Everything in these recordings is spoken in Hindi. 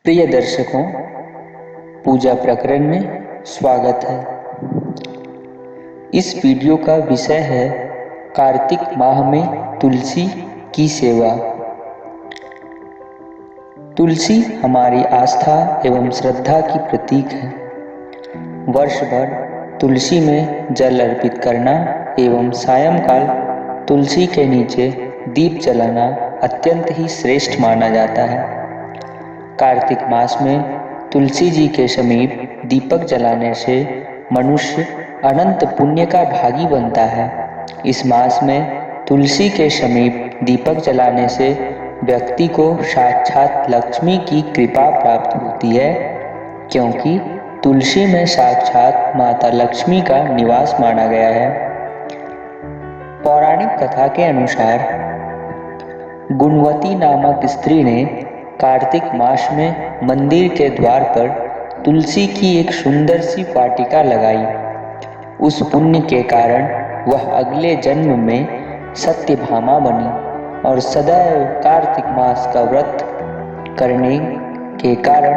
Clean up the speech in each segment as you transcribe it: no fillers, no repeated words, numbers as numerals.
प्रिय दर्शकों, पूजा प्रकरण में स्वागत है। इस वीडियो का विषय है कार्तिक माह में तुलसी की सेवा। तुलसी हमारी आस्था एवं श्रद्धा की प्रतीक है। वर्ष भर तुलसी में जल अर्पित करना एवं सायंकाल तुलसी के नीचे दीप जलाना अत्यंत ही श्रेष्ठ माना जाता है। कार्तिक मास में तुलसी जी के समीप दीपक जलाने से मनुष्य अनंत पुण्य का भागी बनता है। इस मास में तुलसी के समीप दीपक जलाने से व्यक्ति को साक्षात लक्ष्मी की कृपा प्राप्त होती है, क्योंकि तुलसी में साक्षात माता लक्ष्मी का निवास माना गया है। पौराणिक कथा के अनुसार गुणवती नामक स्त्री ने कार्तिक मास में मंदिर के द्वार पर तुलसी की एक सुंदर सी वाटिका लगाई। उस पुण्य के कारण वह अगले जन्म में सत्यभामा बनी और सदैव कार्तिक मास का व्रत करने के कारण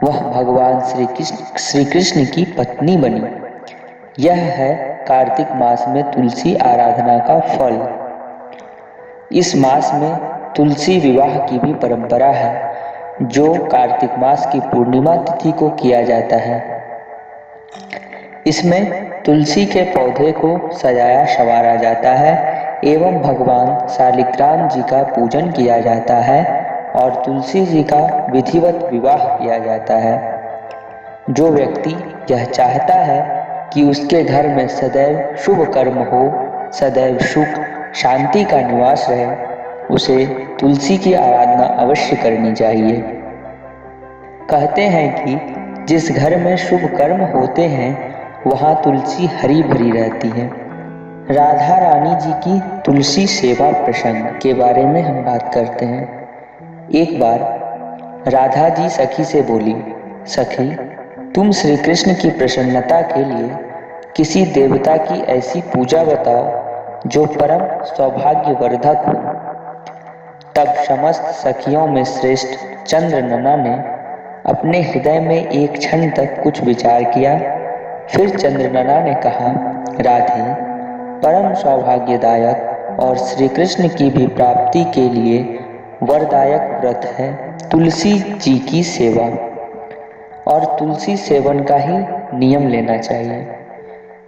वह भगवान श्री कृष्ण की पत्नी बनी। यह है कार्तिक मास में तुलसी आराधना का फल। इस मास में तुलसी विवाह की भी परंपरा है, जो कार्तिक मास की पूर्णिमा तिथि को किया जाता है। इसमें तुलसी के पौधे को सजाया संवारा जाता है एवं भगवान शालिग्राम जी का पूजन किया जाता है और तुलसी जी का विधिवत विवाह किया जाता है। जो व्यक्ति यह चाहता है कि उसके घर में सदैव शुभ कर्म हो, सदैव सुख शांति का निवास रहे, उसे तुलसी की आराधना अवश्य करनी चाहिए। कहते हैं कि जिस घर में शुभ कर्म होते हैं वहाँ तुलसी हरी भरी रहती है। राधा रानी जी की तुलसी सेवा प्रसंग के बारे में हम बात करते हैं। एक बार राधा जी सखी से बोली, सखी, तुम श्री कृष्ण की प्रसन्नता के लिए किसी देवता की ऐसी पूजा बताओ जो परम सौभाग्यवर्धक हो। तब समस्त सखियों में श्रेष्ठ चंद्रनना ने अपने हृदय में एक क्षण तक कुछ विचार किया। फिर चंद्रनना ने कहा, राधे, परम सौभाग्यदायक और श्री कृष्ण की भी प्राप्ति के लिए वरदायक व्रत है तुलसी जी की सेवा, और तुलसी सेवन का ही नियम लेना चाहिए,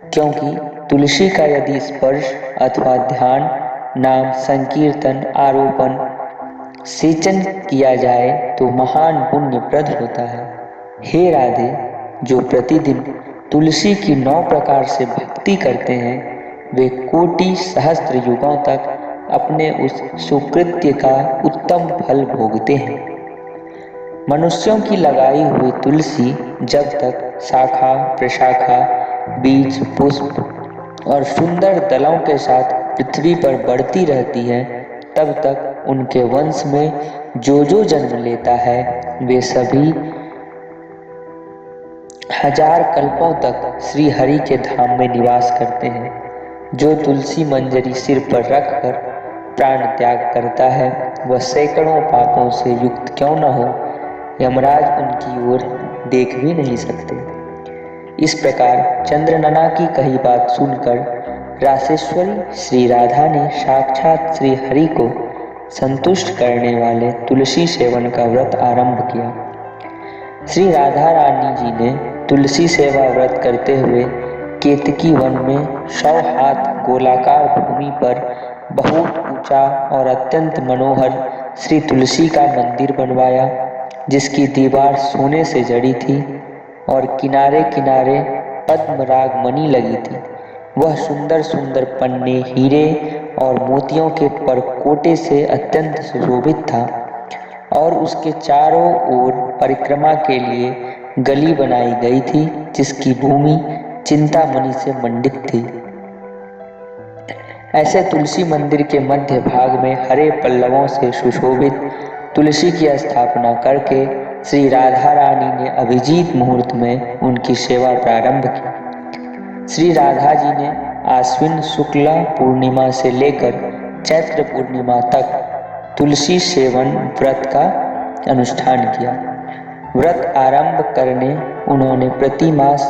क्योंकि तुलसी का यदि स्पर्श अथवा ध्यान, नाम संकीर्तन, आरोपण, सेचन किया जाए तो महान पुण्यप्रद होता है। हे राधे, जो प्रतिदिन तुलसी की 9 प्रकार से भक्ति करते हैं वे कोटि सहस्त्र युगों तक अपने उस सुकृत्य का उत्तम फल भोगते हैं। मनुष्यों की लगाई हुई तुलसी जब तक शाखा प्रशाखा, बीज, पुष्प और सुंदर दलों के साथ पृथ्वी पर बढ़ती रहती है, तब तक उनके वंश में जो जन्म लेता है वे सभी 1000 कल्पों तक श्री हरि के धाम में निवास करते हैं। जो तुलसी मंजरी सिर पर रखकर प्राण त्याग करता है वह सैकड़ों पापों से युक्त क्यों न हो, यमराज उनकी ओर देख भी नहीं सकते। इस प्रकार चंद्रनना की कही बात सुनकर रासेश्वरी श्री राधा ने साक्षात श्री हरि को संतुष्ट करने वाले तुलसी सेवन का व्रत आरंभ किया। श्री राधा रानी जी ने तुलसी सेवा व्रत करते हुए केतकी वन में 100 हाथ गोलाकार भूमि पर बहुत ऊंचा और अत्यंत मनोहर श्री तुलसी का मंदिर बनवाया, जिसकी दीवार सोने से जड़ी थी और किनारे किनारे पद्मराग मणि लगी थी। वह सुंदर सुंदर पन्ने, हीरे और मोतियों के परकोटे से अत्यंत सुशोभित था और उसके चारों ओर परिक्रमा के लिए गली बनाई गई थी, जिसकी भूमि चिंतामणि से मंडित थी। ऐसे तुलसी मंदिर के मध्य भाग में हरे पल्लवों से सुशोभित तुलसी की स्थापना करके श्री राधा रानी ने अभिजीत मुहूर्त में उनकी सेवा प्रारंभ की। श्री राधा जी ने आश्विन शुक्ला पूर्णिमा से लेकर चैत्र पूर्णिमा तक तुलसी सेवन व्रत का अनुष्ठान किया। व्रत आरंभ करने उन्होंने प्रति मास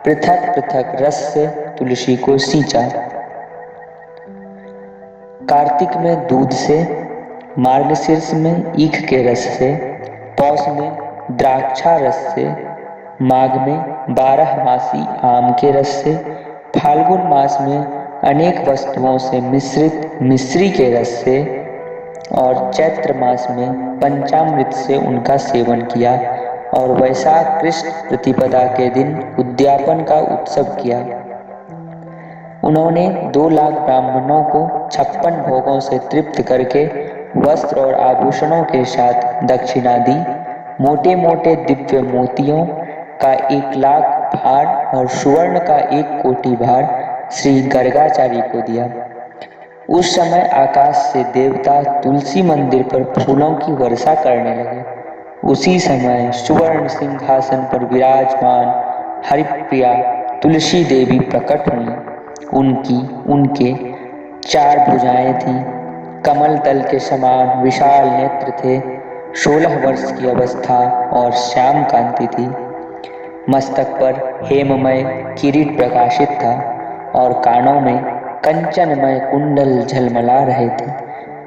पृथक पृथक रस से तुलसी को सींचा। कार्तिक में दूध से, मार्गशीर्ष में ईख के रस से, पौष में द्राक्षा रस से, माघ में 12 मासी आम के रस से, फाल्गुन मास में अनेक वस्तुओं से मिश्रित मिश्री के रस से और चैत्र मास में पंचामृत से उनका सेवन किया और वैशाख कृष्ण प्रतिपदा के दिन उद्यापन का उत्सव किया। उन्होंने 2 लाख ब्राह्मणों को 56 भोगों से तृप्त करके वस्त्र और आभूषणों के साथ दक्षिणा दी। मोटे मोटे दिव्य मोतियों का 1 लाख भार और सुवर्ण का 1 कोटि भार श्री गर्गाचार्य को दिया। उस समय आकाश से देवता तुलसी मंदिर पर फूलों की वर्षा करने लगे। उसी समय सुवर्ण सिंहासन पर विराजमान हरिप्रिया तुलसी देवी प्रकट हुई। उनके 4 भुजाएं थीं, कमल तल के समान विशाल नेत्र थे, 16 वर्ष की अवस्था और श्याम कांति थी। मस्तक पर हेममय किरीट प्रकाशित था और कानों में कंचनमय कुंडल झलमला रहे थे।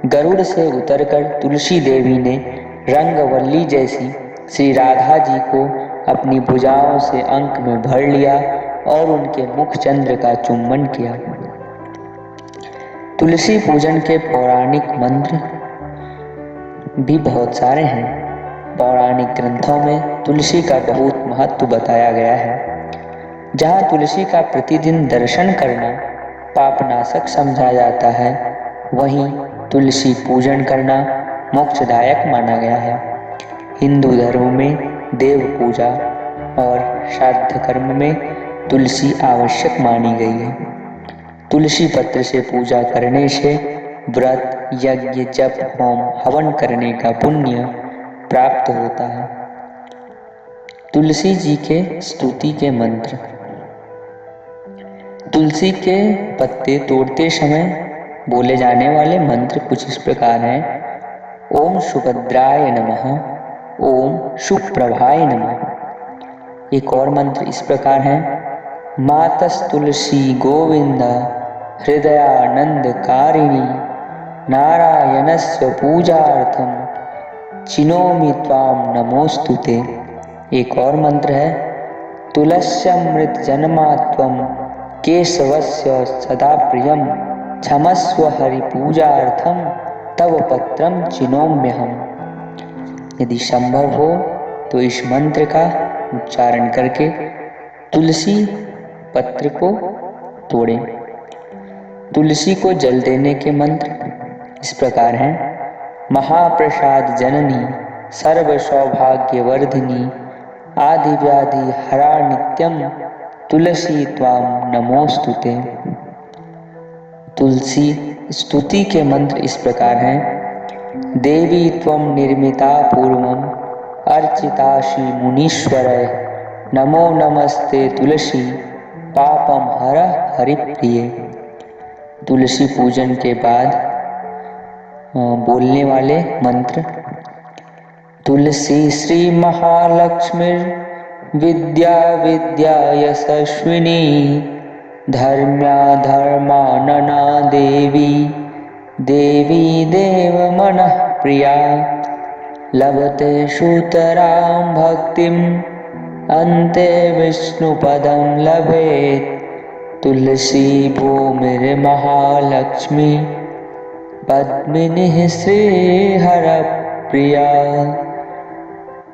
गरुड़ से उतरकर तुलसी देवी ने रंगवल्ली जैसी श्री राधा जी को अपनी भुजाओं से अंक में भर लिया और उनके मुख चंद्र का चुम्बन किया। तुलसी पूजन के पौराणिक मंत्र भी बहुत सारे हैं। पौराणिक ग्रंथों में तुलसी का बहुत महत्व बताया गया है। जहाँ तुलसी का प्रतिदिन दर्शन करना पापनाशक समझा जाता है, वहीं तुलसी पूजन करना मोक्षदायक माना गया है। हिंदू धर्म में देव पूजा और श्राद्ध कर्म में तुलसी आवश्यक मानी गई है। तुलसी पत्र से पूजा करने से व्रत, यज्ञ, जप, होम, हवन करने का पुण्य प्राप्त होता है। तुलसी जी के स्तुति के मंत्र। तुलसी के पत्ते तोड़ते समय बोले जाने वाले मंत्र कुछ इस प्रकार हैं। ओम सुभद्राय नमः, ओम सुप्रभाय नमः। एक और मंत्र इस प्रकार है। मातस तुलसी गोविंद हृदयानंद कारिणी, नारायणस्य पूजार्थम चिनोमि त्वाम नमोस्तुते। एक और मंत्र है। तुलस्यमृत जन्मात्वम केशवस्य सदा प्रियम, क्षमस्व हरि पूजार्थम तव पत्रम चिनोम्यहम। यदि संभव हो तो इस मंत्र का उच्चारण करके तुलसी पत्र को तोड़ें। तुलसी को जल देने के मंत्र इस प्रकार हैं। महाप्रसाद जननी, सर्व सौभाग्य वर्धिनी, आदि व्याधि हरा नित्यम, तुलसी त्वाम नमोस्तुते। तुलसी स्तुति के मंत्र इस प्रकार हैं। देवी त्वम निर्मिता पूर्वम अर्चिताशी मुनीश्वरय, नमो नमस्ते तुलसी पापम हर हरिप्रिये। तुलसी पूजन के बाद बोलने वाले मंत्र। तुलसी श्री महालक्ष्मी विद्या विद्या यशस्विनी, धर्म्या धर्मानना देवी, देवी देव मनः प्रिया, लभते सुतरां भक्तिम अन्ते विष्णुपदं लभेत, तुलसी भूमिर्महालक्ष्मी पद्मिनी श्रीहरप्रिया।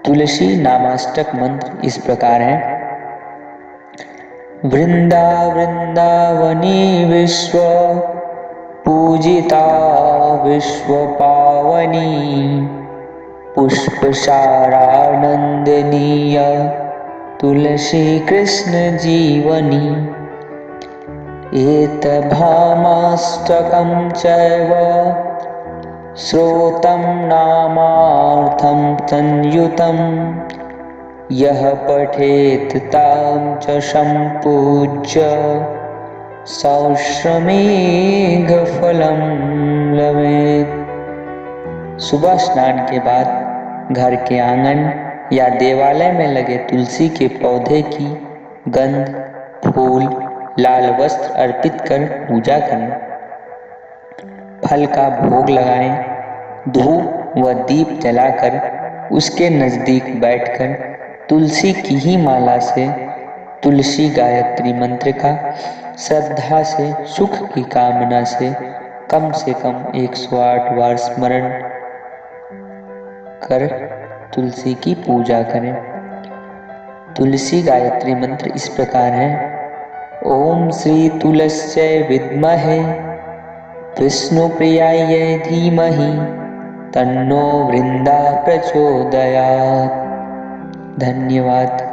तुलसी नामाष्टक मंत्र इस प्रकार है। वृंदा वृंदावनी विश्व पूजिता विश्व पावनी, पुष्पसारानंदनीय तुलसी कृष्ण जीवनी। एतभामाष्टकं चैव श्रोतं नामार्थं संयुतं, यः पठेत तां च सम्पूज्य सहस्रमेघफलं लभेत। सुबह स्नान के बाद घर के आंगन या देवालय में लगे तुलसी के पौधे की गंध, फूल, लाल वस्त्र अर्पित कर पूजा करें। फल का भोग लगाएं। धूप व दीप जलाकर उसके नजदीक बैठकर तुलसी की ही माला से तुलसी गायत्री मंत्र का श्रद्धा से, सुख की कामना से कम 108 बार स्मरण कर तुलसी की पूजा करें। तुलसी गायत्री मंत्र इस प्रकार है: ओम श्री तुलस्यै विद्महे विष्णुप्रियायै धीमहि तन्नो वृंदा प्रचोदयात्। धन्यवाद।